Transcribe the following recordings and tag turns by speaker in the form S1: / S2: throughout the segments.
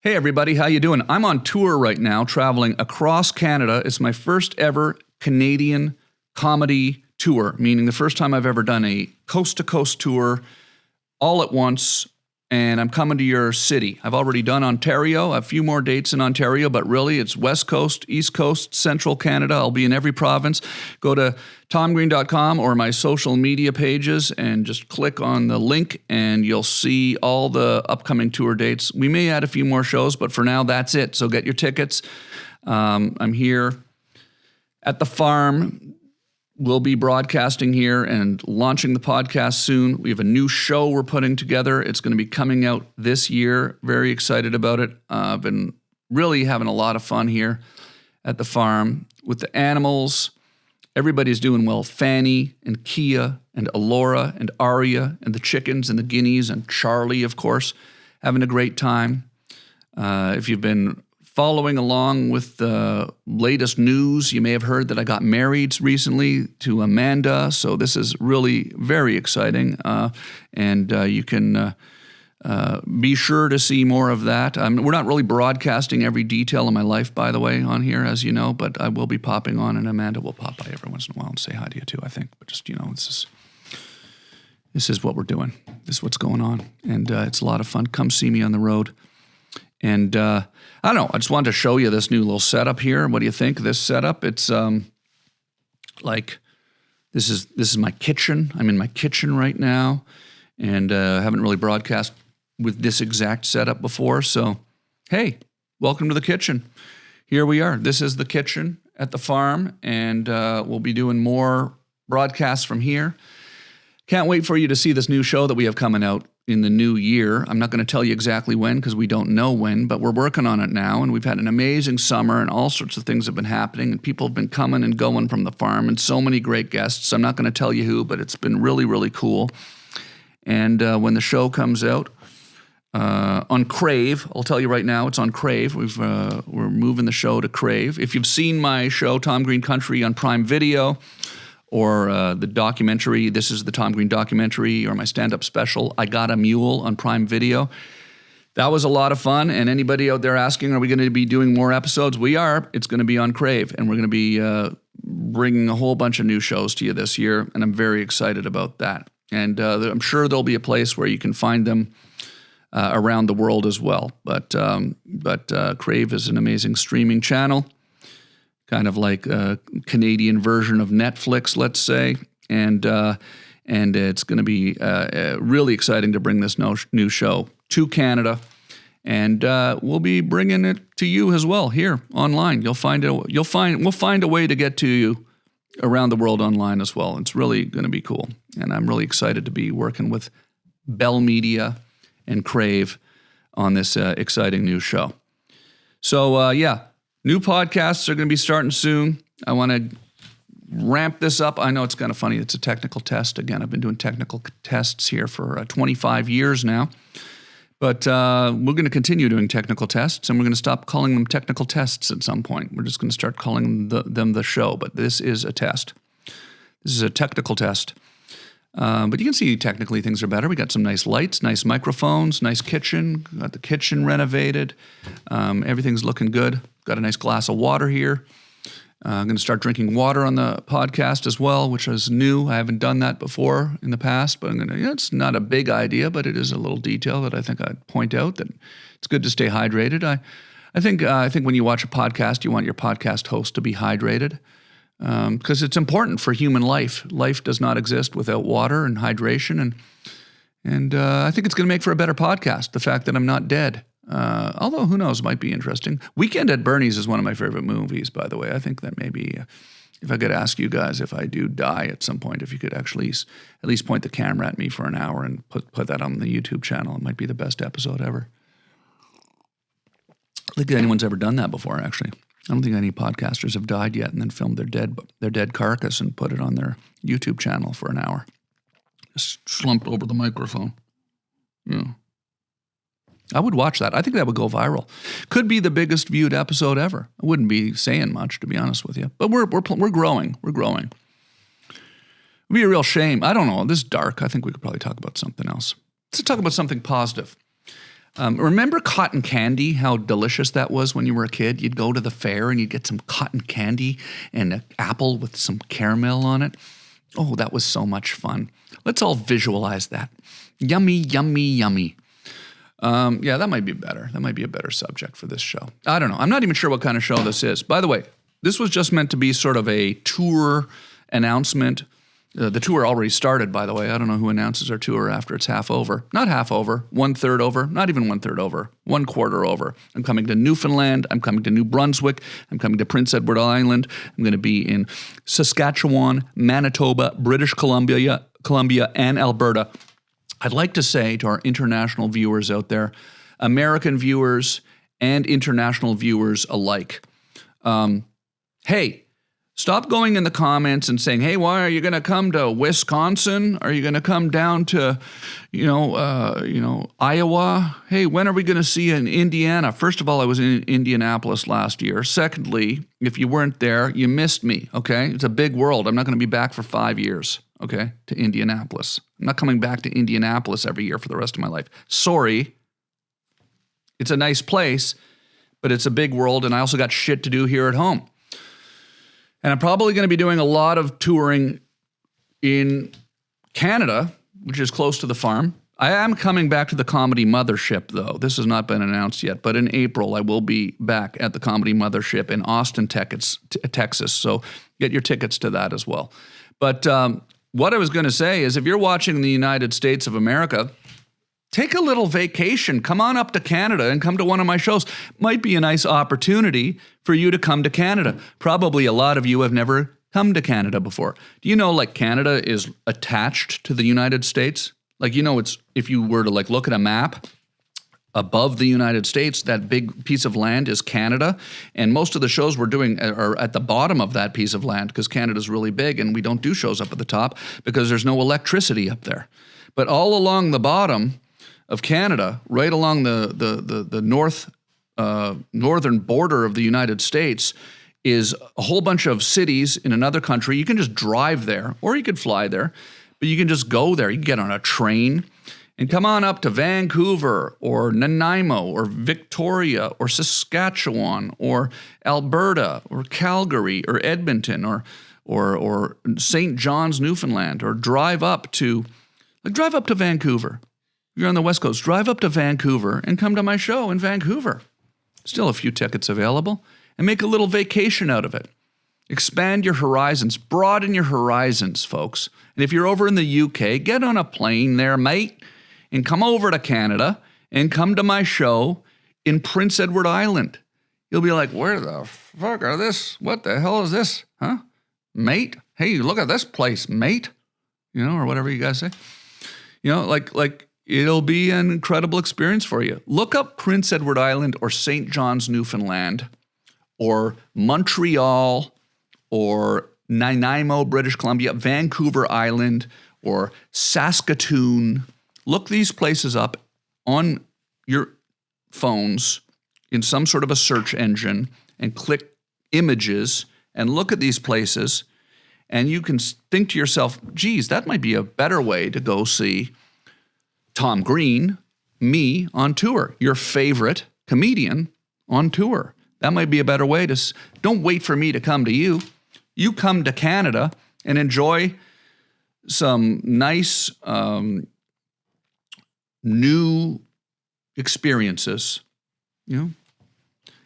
S1: Hey everybody, how you doing? I'm on tour right now, traveling across Canada. It's my first ever Canadian comedy tour, meaning the first time I've ever done a coast-to-coast tour all at once, and I'm coming to your city. I've already done Ontario, a few more dates in Ontario, but really it's West Coast, East Coast, Central Canada. I'll be in every province. Go to tomgreen.com or my social media pages and just click on the link and you'll see all the upcoming tour dates. We may add a few more shows, but for now, that's it. So get your tickets. I'm here at the farm. We'll be broadcasting here and launching the podcast soon. We have a new show we're putting together. It's going to be coming out this year. Very excited about it. I've been really having a lot of fun here at the farm with the animals. Everybody's doing well. Fanny and Kia and Alora and Aria and the chickens and the guineas and Charlie, of course, having a great time. If you've been following along with the latest news, you may have heard that I got married recently to Amanda, so this is really very exciting, and you can be sure to see more of that. We're not really broadcasting every detail of my life, by the way, on here, as you know, but I will be popping on, and Amanda will pop by every once in a while and say hi to you too, I think. But just, this is what we're doing. This is what's going on, and it's a lot of fun. Come see me on the road. And I don't know, I just wanted to show you this new little setup here. What do you think of this setup? It's like this is my kitchen. I'm in my kitchen right now, and I haven't really broadcast with this exact setup before. So, hey, welcome to the kitchen. Here we are. This is the kitchen at the farm, and we'll be doing more broadcasts from here. Can't wait for you to see this new show that we have coming out in the new year. I'm not going to tell you exactly when because we don't know when, but we're working on it now, and we've had an amazing summer, and all sorts of things have been happening, and people have been coming and going from the farm, and so many great guests. I'm not going to tell you who, but it's been really, really cool. And when the show comes out on Crave, I'll tell you right now, it's on Crave. We're moving the show to Crave. If you've seen my show, Tom Green Country, on Prime Video, or the documentary, this is the Tom Green documentary, or my stand-up special, I Got a Mule, on Prime Video. That was a lot of fun, and anybody out there asking, are we going to be doing more episodes? We are. It's going to be on Crave, and we're going to be bringing a whole bunch of new shows to you this year, and I'm very excited about that. And I'm sure there'll be a place where you can find them around the world as well. But Crave is an amazing streaming channel, kind of like a Canadian version of Netflix, let's say, and it's going to be really exciting to bring this new show to Canada, and we'll be bringing it to you as well here online. We'll find a way to get to you around the world online as well. It's really going to be cool, and I'm really excited to be working with Bell Media and Crave on this exciting new show. So yeah. New podcasts are going to be starting soon. I want to ramp this up. I know it's kind of funny. It's a technical test. Again, I've been doing technical tests here for 25 years now. But we're going to continue doing technical tests, and we're going to stop calling them technical tests at some point. We're just going to start calling them the show. But this is a test. This is a technical test. But you can see technically things are better. We got some nice lights, nice microphones, nice kitchen. Got the kitchen renovated. Everything's looking good. Got a nice glass of water here. I'm going to start drinking water on the podcast as well, which is new. I haven't done that before in the past, but it's not a big idea, but it is a little detail that I think I'd point out, that it's good to stay hydrated. I think when you watch a podcast, you want your podcast host to be hydrated. Because it's important for human life. Life does not exist without water and hydration, and I think it's going to make for a better podcast, the fact that I'm not dead. Although, who knows, might be interesting. Weekend at Bernie's is one of my favorite movies, by the way. I think that maybe, if I could ask you guys if I do die at some point, if you could actually at least point the camera at me for an hour and put that on the YouTube channel, it might be the best episode ever. I don't think anyone's ever done that before, actually. I don't think any podcasters have died yet and then filmed their dead carcass and put it on their YouTube channel for an hour. Just slumped over the microphone. Yeah. I would watch that. I think that would go viral. Could be the biggest viewed episode ever. I wouldn't be saying much, to be honest with you. But we're growing. We're growing. It'd be a real shame. I don't know. This is dark. I think we could probably talk about something else. Let's talk about something positive. Remember cotton candy, how delicious that was when you were a kid? You'd go to the fair and you'd get some cotton candy and an apple with some caramel on it. Oh, that was so much fun. Let's all visualize that. Yummy, yummy, yummy. Yeah, that might be better. That might be a better subject for this show. I don't know. I'm not even sure what kind of show this is. By the way, this was just meant to be sort of a tour announcement. The tour already started, by the way. I don't know who announces our tour after it's half over. Not half over, 1/3 over, not even 1/3 over, 1/4 over. I'm coming to Newfoundland. I'm coming to New Brunswick. I'm coming to Prince Edward Island. I'm going to be in Saskatchewan, Manitoba, British Columbia, and Alberta. I'd like to say to our international viewers out there, American viewers and international viewers alike, hey, stop going in the comments and saying, hey, why are you going to come to Wisconsin? Are you going to come down to, Iowa? Hey, when are we going to see you in Indiana? First of all, I was in Indianapolis last year. Secondly, if you weren't there, you missed me, okay? It's a big world. I'm not going to be back for 5 years, okay, to Indianapolis. I'm not coming back to Indianapolis every year for the rest of my life. Sorry. It's a nice place, but it's a big world, and I also got shit to do here at home. And I'm probably going to be doing a lot of touring in Canada, which is close to the farm. I am coming back to the Comedy Mothership, though. This has not been announced yet, but in April, I will be back at the Comedy Mothership in Austin, Texas. So get your tickets to that as well. But what I was going to say is if you're watching the United States of America, take a little vacation. Come on up to Canada and come to one of my shows. Might be a nice opportunity for you to come to Canada. Probably a lot of you have never come to Canada before. Do you know, like, Canada is attached to the United States? Like, it's, if you were to look at a map, above the United States, that big piece of land is Canada. And most of the shows we're doing are at the bottom of that piece of land because Canada's really big and we don't do shows up at the top because there's no electricity up there. But all along the bottom of Canada, right along the northern border of the United States, is a whole bunch of cities in another country. You can just drive there, or you could fly there, but you can just go there. You can get on a train and come on up to Vancouver or Nanaimo or Victoria or Saskatchewan or Alberta or Calgary or Edmonton or St. John's, Newfoundland, or drive up to Vancouver. You're on the West Coast, drive up to Vancouver and come to my show in Vancouver. Still a few tickets available, and make a little vacation out of it. Expand your horizons, broaden your horizons, folks. And if you're over in the UK, get on a plane there, mate, and come over to Canada and come to my show in Prince Edward Island. You'll be like, where the fuck are this? What the hell is this? Huh? Mate? Hey, look at this place, mate. Or whatever you guys say. Like it'll be an incredible experience for you. Look up Prince Edward Island or St. John's, Newfoundland, or Montreal, or Nanaimo, British Columbia, Vancouver Island, or Saskatoon. Look these places up on your phones in some sort of a search engine and click images and look at these places, and you can think to yourself, geez, that might be a better way to go see Tom Green, me on tour, your favorite comedian on tour. That might be a better way to, don't wait for me to come to you. You come to Canada and enjoy some nice new experiences, And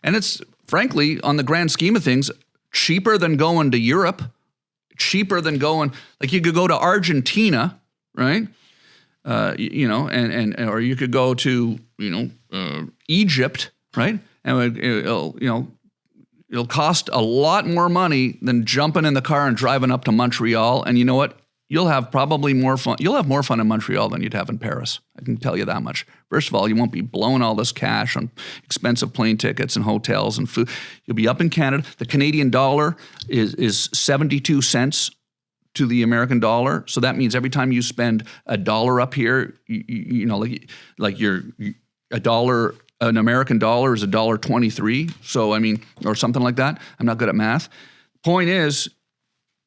S1: it's, frankly, on the grand scheme of things, cheaper than going to Europe, cheaper than going, like you could go to Argentina, right? Or you could go to, Egypt, right? And it'll cost a lot more money than jumping in the car and driving up to Montreal. And you know what? You'll have probably more fun. You'll have more fun in Montreal than you'd have in Paris. I can tell you that much. First of all, you won't be blowing all this cash on expensive plane tickets and hotels and food. You'll be up in Canada. The Canadian dollar is 72 cents to the American dollar. So that means every time you spend $1 up here, like you're a dollar. An American dollar is $1.23. So, or something like that. I'm not good at math. Point is,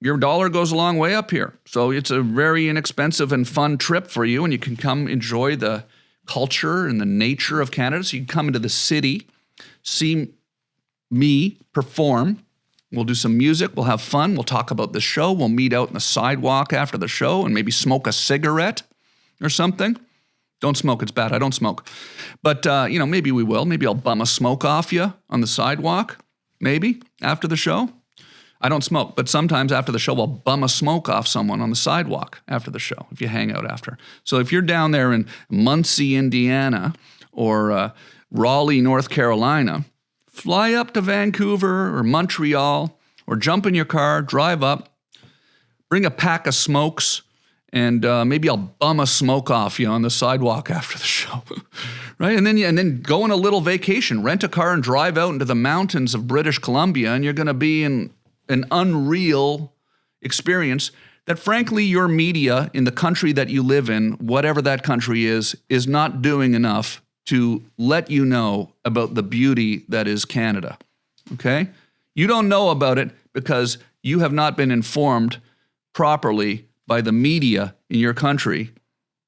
S1: your dollar goes a long way up here. So it's a very inexpensive and fun trip for you, and you can come enjoy the culture and the nature of Canada. So you can come into the city, see me perform. We'll do some music. We'll have fun. We'll talk about the show. We'll meet out in the sidewalk after the show and maybe smoke a cigarette or something. Don't smoke. It's bad. I don't smoke. But, maybe we will. Maybe I'll bum a smoke off you on the sidewalk, maybe, after the show. I don't smoke, but sometimes after the show, I'll bum a smoke off someone on the sidewalk after the show, if you hang out after. So if you're down there in Muncie, Indiana, or Raleigh, North Carolina, fly up to Vancouver or Montreal, or jump in your car, drive up, bring a pack of smokes, and maybe I'll bum a smoke off you on the sidewalk after the show, right? And then go on a little vacation, rent a car and drive out into the mountains of British Columbia, and you're going to be in an unreal experience that, frankly, your media in the country that you live in, whatever that country is not doing enough to let you know about the beauty that is Canada, okay? You don't know about it because you have not been informed properly by the media in your country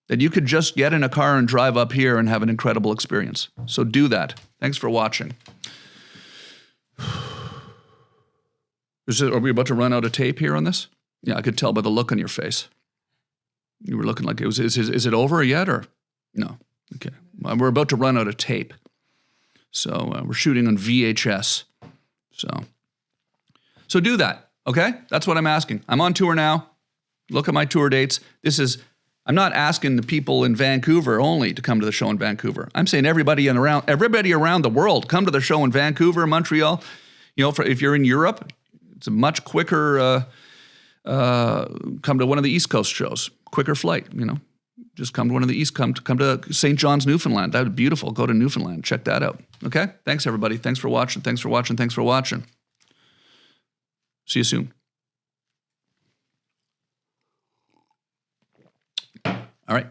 S1: that you could just get in a car and drive up here and have an incredible experience. So do that. Thanks for watching. Are we about to run out of tape here on this? Yeah, I could tell by the look on your face. You were looking like it was. Is it over yet or no? Okay, well, we're about to run out of tape, so we're shooting on VHS. So do that. Okay, that's what I'm asking. I'm on tour now. Look at my tour dates. I'm not asking the people in Vancouver only to come to the show in Vancouver. I'm saying everybody around the world, come to the show in Vancouver, Montreal. If you're in Europe, it's a much quicker, come to one of the East Coast shows, quicker flight, Just come to one of the East, come to St. John's, Newfoundland. That would be beautiful. Go to Newfoundland. Check that out. Okay? Thanks, everybody. Thanks for watching. Thanks for watching. Thanks for watching. See you soon. All right.